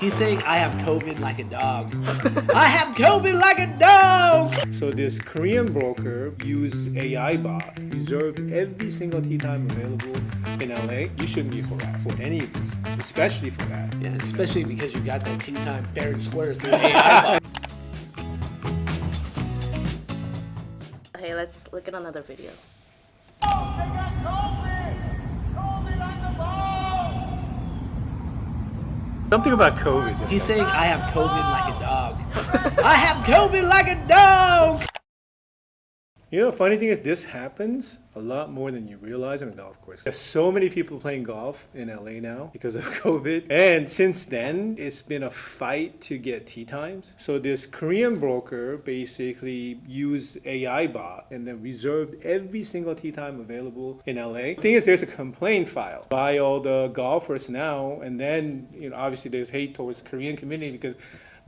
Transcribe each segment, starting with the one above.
He's saying, I have COVID like a dog. I have COVID like a dog! So this Korean broker used AI bot, reserved every single tea time available in LA. You shouldn't be harassed for any reason, especially for that. Yeah, especially because you got that tea time fair and square through AI. Okay, let's look at another video. Something about COVID. He's saying, I have COVID like a dog. I have COVID like a dog! You know, the funny thing is this happens a lot more than you realize on a golf course. There's so many people playing golf in LA now because of COVID. And since then, it's been a fight to get tee times. So this Korean broker basically used AI bot and then reserved every single tee time available in LA. The thing is, there's a complaint filed by all the golfers now. And then, you know, obviously there's hate towards the Korean community because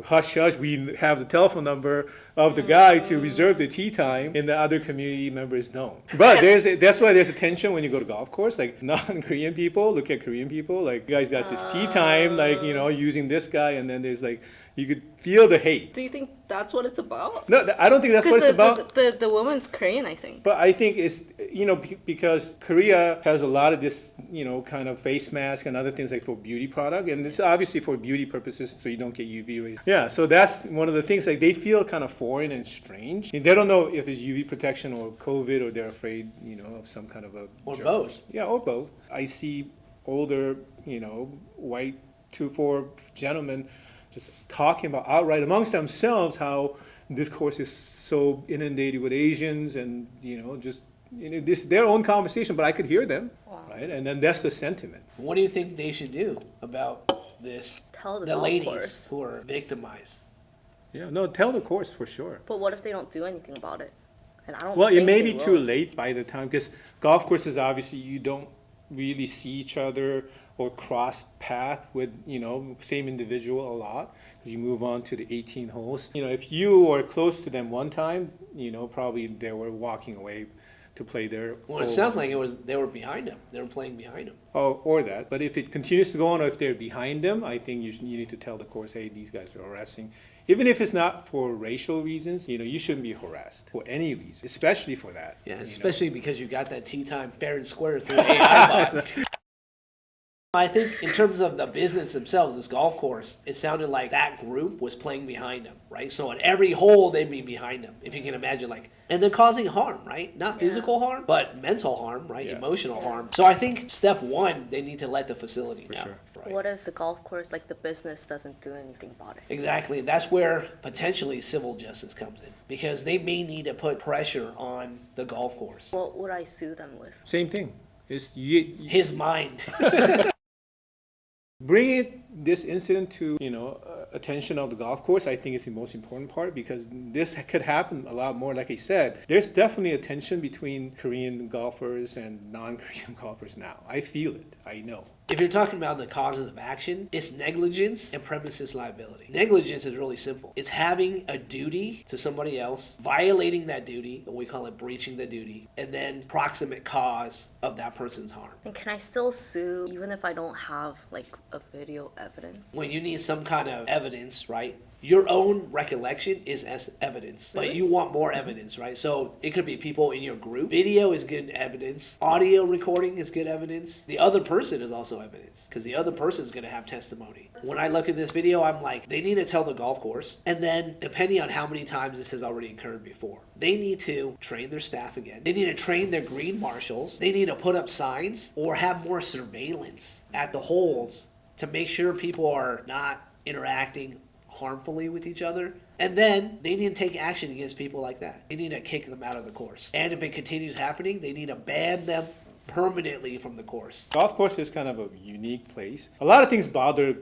hush hush, we have the telephone number of the guy to reserve the tee time, and the other community members don't. But that's why there's a tension when you go to golf course. Like non-Korean people look at Korean people, like you guys got this tee time, like, you know, using this guy, and then there's like, you could feel the hate. Do you think that's what it's about? No, I don't think that's what it's about. The woman's Korean, I think. But I think it's, you know, because Korea has a lot of this, you know, kind of face mask and other things like for beauty product. And it's obviously for beauty purposes so you don't get UV rays. Yeah, so that's one of the things, like they feel kind of foreign and strange. And they don't know if it's UV protection or COVID, or they're afraid, you know, of some kind of a Or germ. both. Yeah, or both. I see older, you know, white 2-4 gentlemen just talking about outright amongst themselves how this course is so inundated with Asians, and you know, just, you know, this their own conversation, but I could hear them, right? And then that's the sentiment. What do you think they should do about this? Tell the the golf ladies course. who are victimized. Yeah, no, tell the course for sure. But what if they don't do anything about it? And I don't. Well, it think may they be too will. late by the time, because golf courses obviously you don't really see each other or cross path with, you know, same individual a lot, because you move on to the 18 holes. You know, if you were close to them one time, you know, probably they were walking away to play their Well, it hole. sounds like they were behind him. They were playing behind him. Or that. But if it continues to go on, or if they're behind them, I think you need to tell the course, hey, these guys are harassing. Even if it's not for racial reasons, you know, you shouldn't be harassed for any reason, especially for that. Yeah, you know. especially because you got that tea time fair and square through AI bot. I think in terms of the business themselves, this golf course, it sounded like that group was playing behind them, right? So at every hole, they'd be behind them, if you can imagine, like, and they're causing harm, right? Not physical harm, but mental harm, right? Yeah. Emotional harm. So I think step one, they need to let the facility know. sure. Right? What if the golf course, like the business, doesn't do anything about it? Exactly. That's where potentially civil justice comes in, because they may need to put pressure on the golf course. What would I sue them with? Same thing. It's His mind. bringing this incident to, you know, attention of the golf course, I think is the most important part, because this could happen a lot more. Like I said, there's definitely a tension between Korean golfers and non-Korean golfers now. I feel it. I know. If you're talking about the causes of action, it's negligence and premises liability. Negligence is really simple. It's having a duty to somebody else, violating that duty, and we call it breaching the duty, and then proximate cause of that person's harm. And can I still sue even if I don't have like a video evidence? When you need some kind of evidence, right? Your own recollection is as evidence, but you want more evidence, right? So it could be people in your group. Video is good evidence. Audio recording is good evidence. The other person is also evidence, because the other person is going to have testimony. When I look at this video, I'm like, they need to tell the golf course. And then, depending on how many times this has already occurred before, they need to train their staff again. They need to train their green marshals. They need to put up signs or have more surveillance at the holes to make sure people are not interacting harmfully with each other. And then they need to take action against people like that. They need to kick them out of the course. And if it continues happening, they need to ban them permanently from the course. Golf course is kind of a unique place. A lot of things bother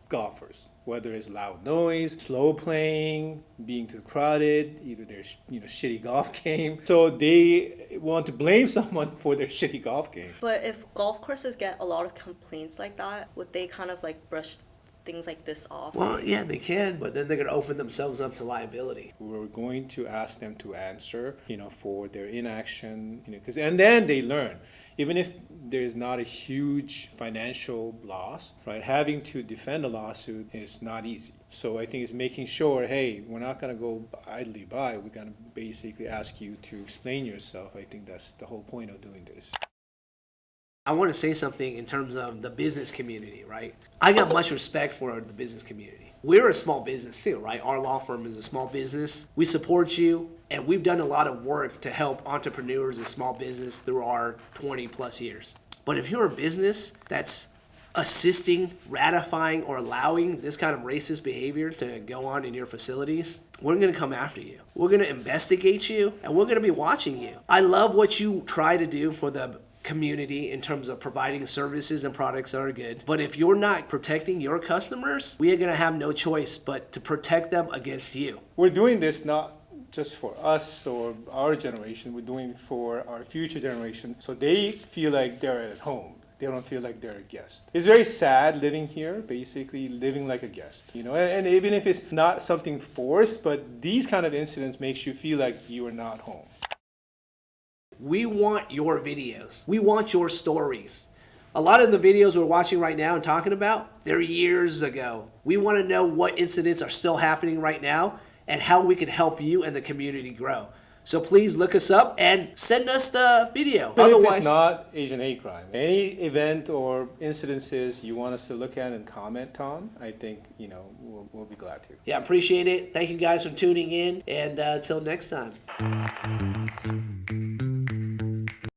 golfers, whether it's loud noise, slow playing, being too crowded, either their shitty golf game. So they want to blame someone for their shitty golf game. But if golf courses get a lot of complaints like that, would they kind of like brush things like this off? Well, yeah, they can, but then they're going to open themselves up to liability. We're going to ask them to answer, for their inaction, and then they learn. Even if there's not a huge financial loss, right? Having to defend a lawsuit is not easy. So I think it's making sure, hey, we're not going to go idly by. We're going to basically ask you to explain yourself. I think that's the whole point of doing this. I want to say something in terms of the business community, right? I got much respect for the business community. We're a small business too, right? Our law firm is a small business. We support you, and we've done a lot of work to help entrepreneurs and small business through our 20 plus years. But if you're a business that's assisting, ratifying, or allowing this kind of racist behavior to go on in your facilities, we're going to come after you. We're going to investigate you, and we're going to be watching you. I love what you try to do for the community in terms of providing services and products that are good. But if you're not protecting your customers, we are going to have no choice but to protect them against you. We're doing this not just for us or our generation, we're doing it for our future generation so they feel like they're at home. They don't feel like they're a guest. It's very sad living here, basically living like a guest, and even if it's not something forced, but these kind of incidents makes you feel like you are not home. We want your videos. We want your stories. A lot of the videos we're watching right now and talking about, they're years ago. We want to know what incidents are still happening right now and how we can help you and the community grow. So please look us up and send us the video. But Otherwise, if it's not Asian hate crime, any event or incidences you want us to look at and comment on, I think, we'll be glad to. yeah, appreciate it. Thank you guys for tuning in, and until next time.